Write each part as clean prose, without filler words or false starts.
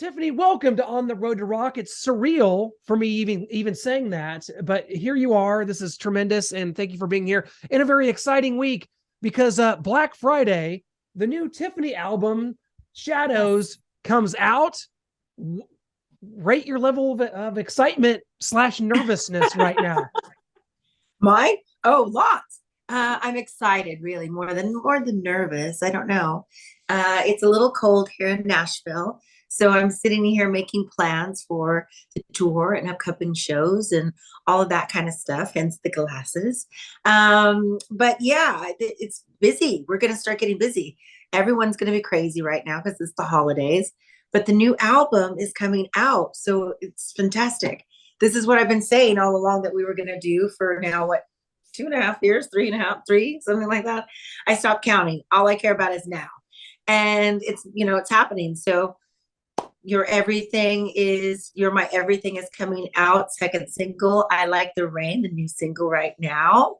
Tiffany, welcome to On the Road to Rock. It's surreal for me even saying that, but here you are. This is tremendous, and thank you for being here in a very exciting week because Black Friday, the new Tiffany album, Shadows, comes out. Rate your level of excitement / nervousness right now. Mine? Oh, lots. I'm excited, really, more than nervous. I don't know. It's a little cold here in Nashville, so I'm sitting here making plans for the tour and upcoming shows and all of that kind of stuff. Hence the glasses. But yeah, it's busy. We're going to start getting busy. Everyone's going to be crazy right now because it's the holidays. But the new album is coming out, so it's fantastic. This is what I've been saying all along that we were going to do for now, what, 2.5 years, 3.5, three, something like that. I stopped counting. All I care about is now. And it's happening. So You're My Everything is coming out. Second single, I Like the Rain, the new single right now.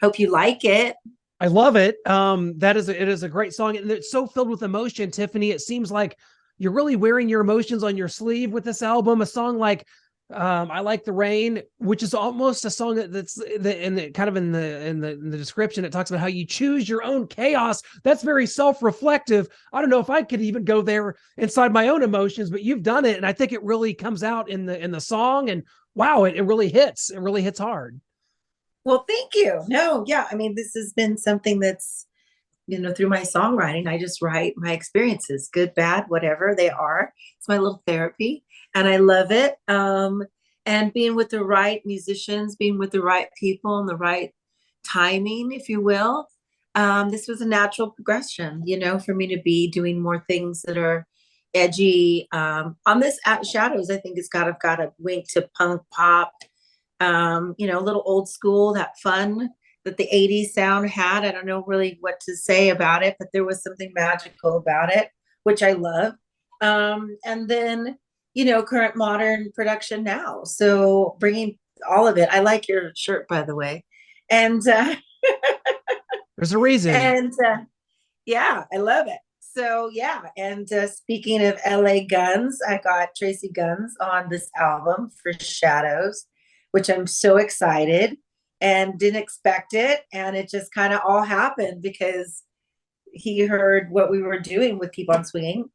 Hope you like it. I love it. It is a great song, and it's so filled with emotion, Tiffany. It seems like you're really wearing your emotions on your sleeve with this album. A song like I Like the Rain, which is almost a song that's kind of in the description. It talks about how you choose your own chaos. That's very self-reflective. I don't know if I could even go there inside my own emotions, but you've done it, and I think it really comes out in the song. And wow, it really hits. It really hits hard. Well, thank you. No, yeah. I mean, this has been something that's, through my songwriting, I just write my experiences, good, bad, whatever they are. It's my little therapy, and I love it. And being with the right musicians, being with the right people, and the right timing, if you will. This was a natural progression, for me to be doing more things that are edgy. On this at Shadows, I think it's got a wink to punk pop. A little old school, that fun that the 80s sound had. I don't know really what to say about it, but there was something magical about it, which I love. And then, current modern production now. So bringing all of it. I like your shirt, by the way. And There's a reason. and yeah, I love it. So yeah, and speaking of LA Guns, I got Tracy Guns on this album for Shadows, which I'm so excited and didn't expect it. And it just kind of all happened because he heard what we were doing with Keep On Swinging,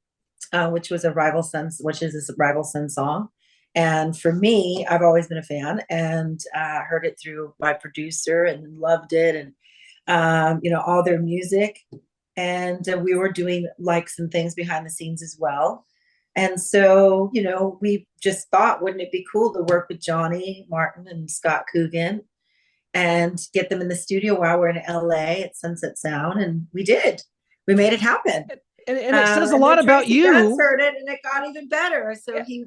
which is a Rival Son song. And for me, I've always been a fan, and heard it through my producer and loved it, and all their music. And we were doing like some things behind the scenes as well. And so, we just thought, wouldn't it be cool to work with Johnny Martin and Scott Coogan and get them in the studio while we're in LA at Sunset Sound? And we did. We made it happen. And it says a lot about Tracy Guns you. heard it, and it got even better. So he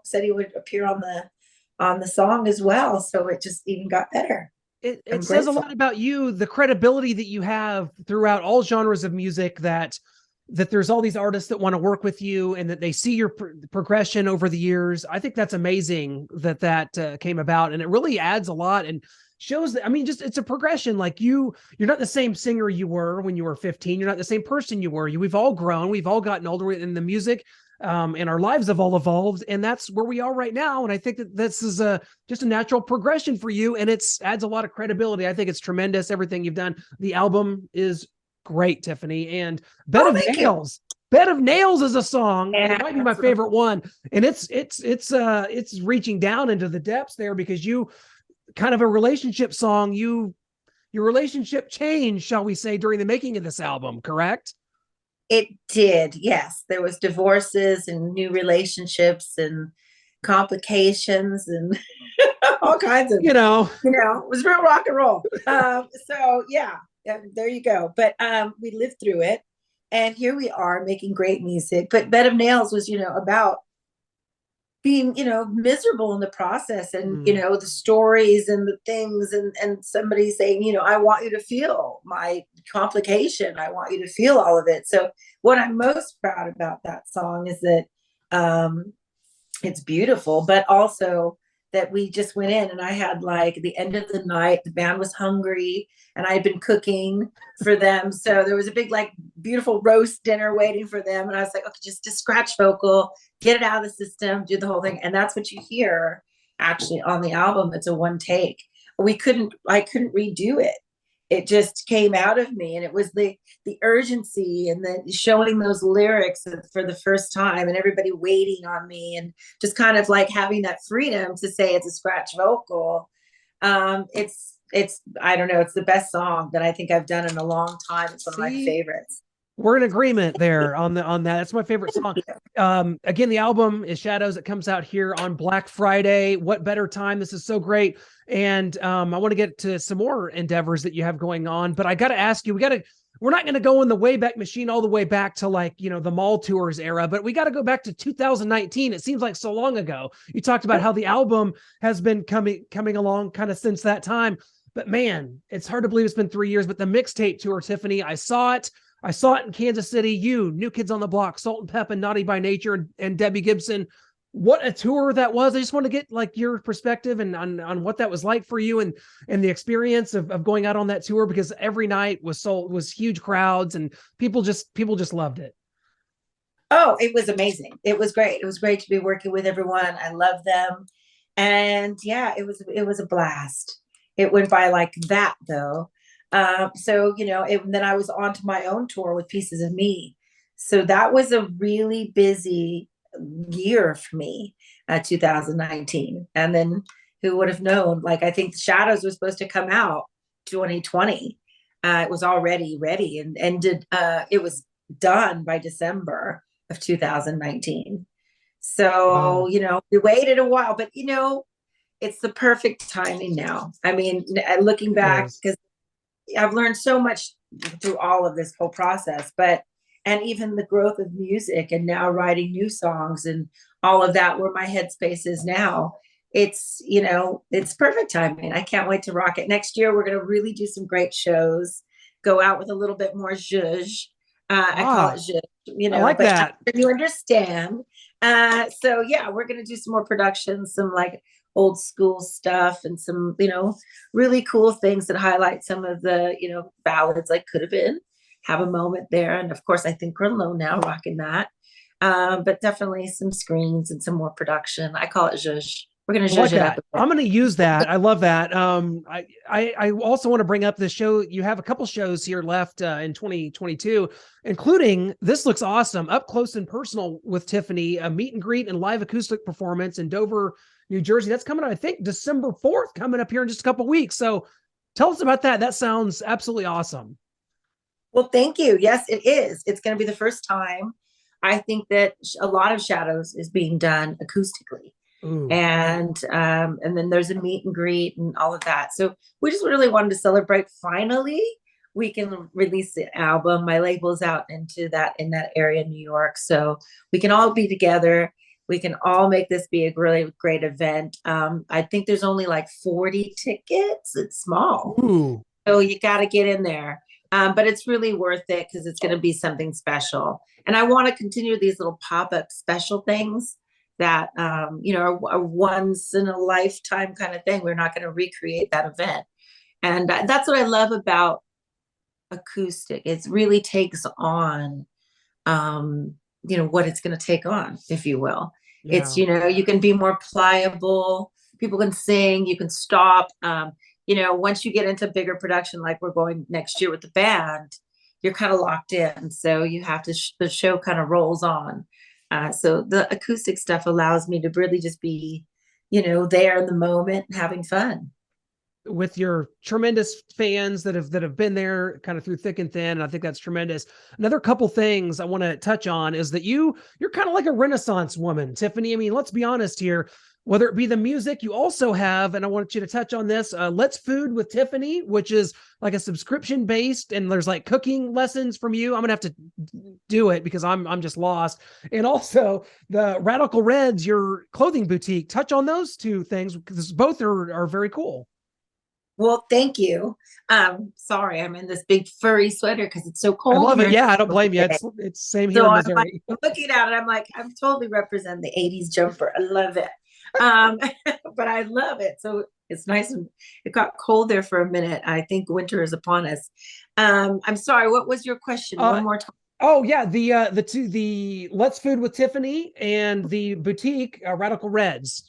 said he would appear on the song as well. So it just even got better. It says a lot about you, the credibility that you have throughout all genres of music, that there's all these artists that want to work with you and that they see your progression over the years. I think that's amazing that came about, and it really adds a lot and shows that, I mean, just it's a progression. Like you're not the same singer you were when you were 15. You're not the same person you were. We've all grown. We've all gotten older in the music, and our lives have all evolved, and that's where we are right now. And I think that this is just a natural progression for you, and it adds a lot of credibility. I think it's tremendous, everything you've done. The album is great, Tiffany. And Bed of Nails. Bed of Nails is a song. Yeah, it might be my favorite one. And it's reaching down into the depths there, because you kind of a relationship song. Your relationship changed, shall we say, during the making of this album, correct? It did, yes. There was divorces and new relationships and complications and all kinds of, it was real rock and roll. So yeah, there you go. But we lived through it, and here we are making great music. But Bed of Nails was, about being, miserable in the process, and the stories and the things, and somebody saying, I want you to feel my complication, I want you to feel all of it. So what I'm most proud about that song is that it's beautiful, but also that we just went in, and I had like the end of the night, the band was hungry, and I had been cooking for them. So there was a big, like, beautiful roast dinner waiting for them. And I was like, okay, just scratch vocal, get it out of the system, do the whole thing. And that's what you hear actually on the album. It's a one take. I couldn't redo it. It just came out of me, and it was the urgency and the showing those lyrics for the first time, and everybody waiting on me, and just kind of like having that freedom to say it's a scratch vocal. It's I don't know, it's the best song that I think I've done in a long time. It's one of my favorites. We're in agreement there on that. That's my favorite song. Again, the album is Shadows. It comes out here on Black Friday. What better time? This is so great. And I want to get to some more endeavors that you have going on, but I got to ask you, we're not going to go in the Wayback Machine all the way back to, like, the mall tours era, but we got to go back to 2019. It seems like so long ago. You talked about how the album has been coming along kind of since that time, but man, it's hard to believe it's been 3 years. But the mixtape tour, Tiffany, I saw it in Kansas City. You, New Kids on the Block, Salt and Pep, and Naughty by Nature, and Debbie Gibson. What a tour that was. I just want to get, like, your perspective and on what that was like for you, and the experience of going out on that tour, because every night was huge crowds, and people just loved it. Oh, it was amazing. It was great. It was great to be working with everyone. I love them. And yeah, it was a blast. It went by like that, though. So, then I was on to my own tour with Pieces of Me. So that was a really busy year for me, 2019. And then who would have known? Like, I think the Shadows was supposed to come out 2020. It was already ready, and it was done by December of 2019. So, Wow. we waited a while, but it's the perfect timing now. I mean, looking back, because I've learned so much through all of this whole process, and even the growth of music, and now writing new songs and all of that, where my headspace is now, it's perfect timing. I can't wait to rock it. Next year, we're going to really do some great shows, go out with a little bit more zhuzh. I call it zhuzh, I like but that. you understand. So yeah, we're going to do some more productions, some like old school stuff, and some, really cool things that highlight some of the, ballads, like Could Have Been, Have a Moment there. And of course, I think we're low now rocking that. But definitely some screens and some more production. I call it zhuzh. We're going to zhuzh it up. I'm going to use that. I love that. I also want to bring up the show. You have a couple shows here left in 2022, including, this looks awesome, Up Close and Personal with Tiffany, a meet and greet and live acoustic performance in Dover, New Jersey. That's coming, I think, December 4th, coming up here in just a couple weeks. So tell us about that. That sounds absolutely awesome. Well, thank you. Yes, it is. It's going to be the first time. I think that a lot of Shadows is being done acoustically. Ooh. And then there's a meet and greet and all of that. So we just really wanted to celebrate. Finally, we can release the album. My label's out in that area in New York, so we can all be together. We can all make this be a really great event. I think there's only like 40 tickets. It's small. Ooh. So you got to get in there. But it's really worth it, because it's going to be something special. And I want to continue these little pop-up special things that, are once in a lifetime kind of thing. We're not going to recreate that event. And that's what I love about acoustic. It really takes on, what it's going to take on, if you will. Yeah. It's, you can be more pliable. People can sing, you can stop. Once you get into bigger production, like we're going next year with the band, you're kind of locked in. So you have to, the show kind of rolls on. So the acoustic stuff allows me to really just be, there in the moment, having fun. With your tremendous fans that have been there kind of through thick and thin. And I think that's tremendous. Another couple things I want to touch on is that you're kind of like a Renaissance woman, Tiffany. I mean, let's be honest here. Whether it be the music, you also have, and I want you to touch on this, Let's Food with Tiffany, which is like a subscription based, and there's like cooking lessons from you. I'm gonna have to do it because I'm just lost. And also the Radical Reds, your clothing boutique. Touch on those two things, because both are very cool. Well, thank you. Sorry, I'm in this big furry sweater because it's so cold. I love it. Yeah, I don't blame you. It's same here in Missouri. I'm looking at it, I'm like, I'm totally representing the 80s jumper. I love it. um, but I love it. So it's nice, and it got cold there for a minute. I think winter is upon us. I'm sorry, what was your question? Uh, One more time. oh yeah, the Let's Food with Tiffany and the boutique Radical Reds.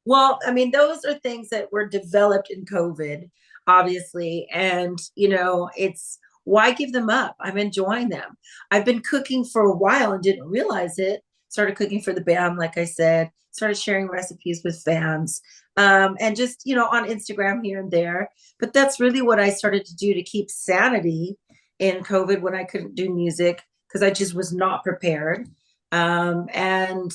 Well, I mean, those are things that were developed in COVID, obviously. And, it's why give them up? I'm enjoying them. I've been cooking for a while and didn't realize it. Started cooking for the band, like I said, started sharing recipes with fans, and just, on Instagram here and there. But that's really what I started to do to keep sanity in COVID when I couldn't do music because I just was not prepared. And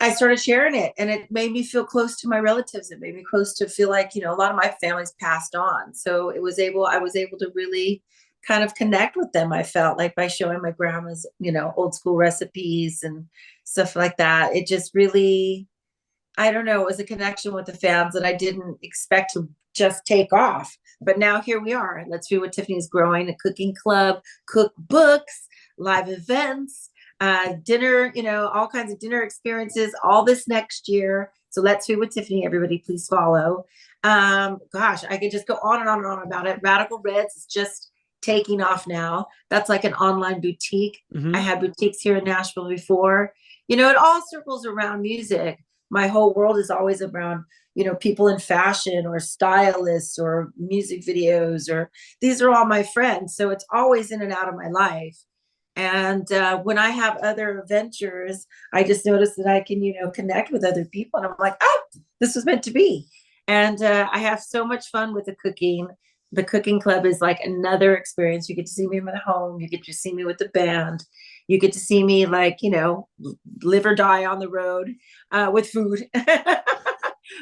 I started sharing it, and it made me feel close to my relatives. It made me close to feel like, a lot of my family's passed on. So I was able to really kind of connect with them. I felt like by showing my grandma's, old school recipes and stuff like that. It just really, I don't know, it was a connection with the fans that I didn't expect to just take off. But now here we are. Let's Be What Tiffany's growing, a cooking club, cookbooks, live events, dinner, all kinds of dinner experiences, all this next year. So Let's Be With Tiffany, everybody, please follow. Gosh, I could just go on and on and on about it. Radical Reds is just taking off now. That's like an online boutique. Mm-hmm. I had boutiques here in Nashville before. It all circles around music. My whole world is always around, people in fashion or stylists or music videos, or these are all my friends. So it's always in and out of my life. And when I have other ventures, I just notice that I can, connect with other people. And I'm like, oh, this was meant to be. And I have so much fun with the cooking. The cooking club is like another experience. You get to see me in my home. You get to see me with the band. You get to see me like, live or die on the road with food.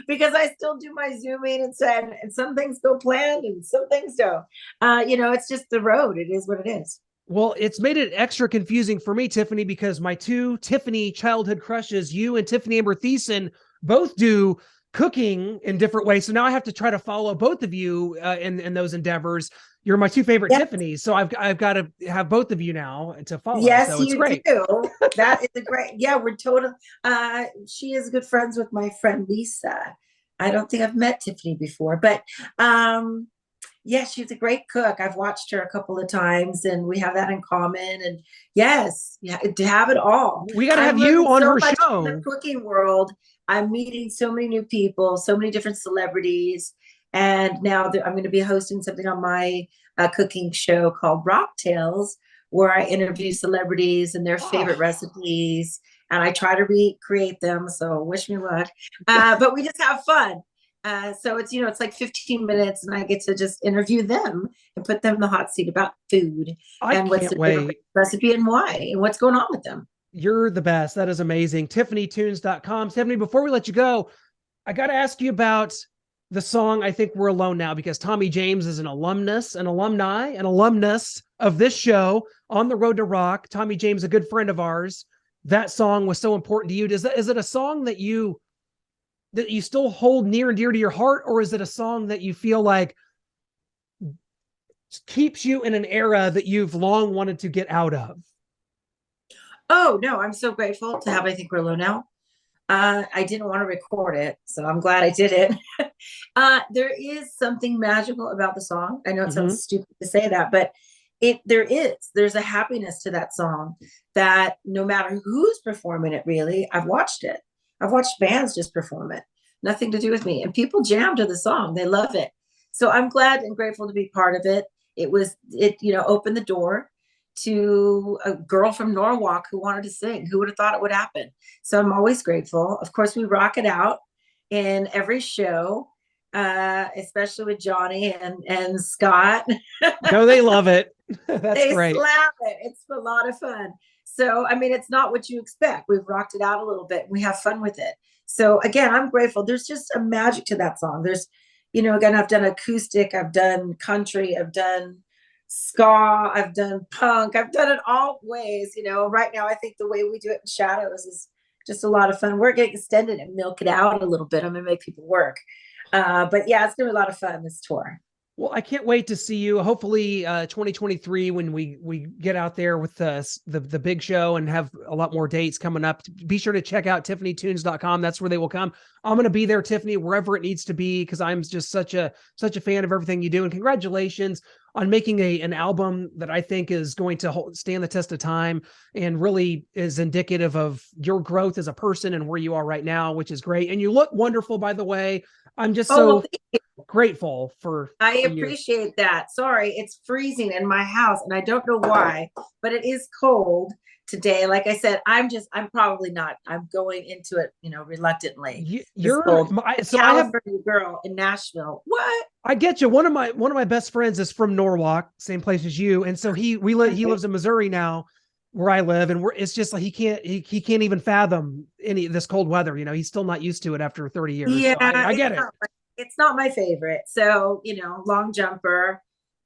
Because I still do my Zooming and some things go planned and some things don't. It's just the road. It is what it is. Well, it's made it extra confusing for me, Tiffany, because my two Tiffany childhood crushes, you and Tiffany Amber Thiessen, both do cooking in different ways. So now I have to try to follow both of you in those endeavors. You're my two favorite Yep. Tiffany's, so I've got to have both of you now to follow. Yes, so it's you great. do. That is a great. Yeah, we're total. She is good friends with my friend Lisa. I don't think I've met Tiffany before, but yeah, she's a great cook. I've watched her a couple of times, and we have that in common. And yes, yeah, to have it all. We got to have I'm you learning on so her much in show. the cooking world. I'm meeting so many new people, so many different celebrities, and now I'm going to be hosting something on my cooking show called Rock Tales, where I interview celebrities and their favorite recipes, and I try to recreate them. So wish me luck. But we just have fun. So it's like 15 minutes, and I get to just interview them and put them in the hot seat about food and what's can't their favorite wait. recipe and why and what's going on with them. You're the best. That is amazing. TiffanyTunes.com. Tiffany, before we let you go, I got to ask you about the song I Think We're Alone Now, because Tommy James is an alumnus, an alumni, an alumnus of this show, On the Road to Rock. Tommy James, a good friend of ours. That song was so important to you. Is it a song that you still hold near and dear to your heart, or is it a song that you feel like keeps you in an era that you've long wanted to get out of? Oh no, I'm so grateful to have I Think We're Alone Now. I didn't want to record it, so I'm glad I did it. There is something magical about the song. I know it sounds stupid to say that, but there's a happiness to that song that no matter who's performing it, really, I've watched it. I've watched bands just perform it. Nothing to do with me. And people jam to the song. They love it. So I'm glad and grateful to be part of it. It opened the door to a girl from Norwalk who wanted to sing. Who would have thought it would happen? So I'm always grateful. Of course, we rock it out in every show, especially with Johnny and Scott. No, they love it. That's They great. slam it. It's a lot of fun. So, I mean, it's not what you expect. We've rocked it out a little bit. We have fun with it. So again, I'm grateful. There's just a magic to that song. There's, again, I've done acoustic, I've done country, I've done ska, I've done punk, I've done it all ways. Right now I think the way we do it in Shadows is just a lot of fun. We're going to extend it and milk it out a little bit. I'm going to make people work. But yeah, it's going to be a lot of fun, this tour. Well, I can't wait to see you. Hopefully, 2023 when we get out there with the big show and have a lot more dates coming up. Be sure to check out tiffanytunes.com. That's where they will come. I'm going to be there, Tiffany, wherever it needs to be, because I'm just such a fan of everything you do. And congratulations on making an album that I think is going to stand the test of time and really is indicative of your growth as a person and where you are right now, which is great. And you look wonderful, by the way. I'm just Oh, well, so grateful I for you. appreciate that. Sorry, it's freezing in my house and I don't know why, but it is cold today. Like I said, I'm probably not. I'm going into it, reluctantly. This You're cold. so I have California girl in Nashville. What? I get you. One of my best friends is from Norwalk, same place as you, and so he lives in Missouri now, where I live, and it's just like he can't even fathom any of this cold weather. He's still not used to it after 30 years. Yeah, So I get it. it's not my favorite. So, long jumper,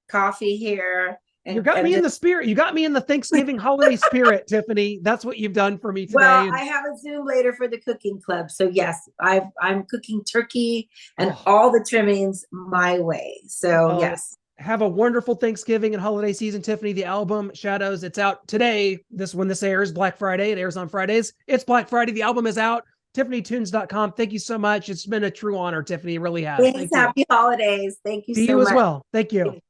coffee here, You and got me in just the spirit. You got me in the Thanksgiving holiday spirit, Tiffany. That's what you've done for me well, today. I have a Zoom later for the cooking club. So yes, I'm cooking turkey and Oh, all the trimmings my way. So well, yes. have a wonderful Thanksgiving and holiday season, Tiffany. The album Shadows, it's out today. When this airs, Black Friday. It airs on Fridays. It's Black Friday. The album is out. TiffanyTunes.com. Thank you so much. It's been a true honor, Tiffany. It really has. Thanks. Thank you. Happy holidays. Thank you To so you as much. well. Thank you.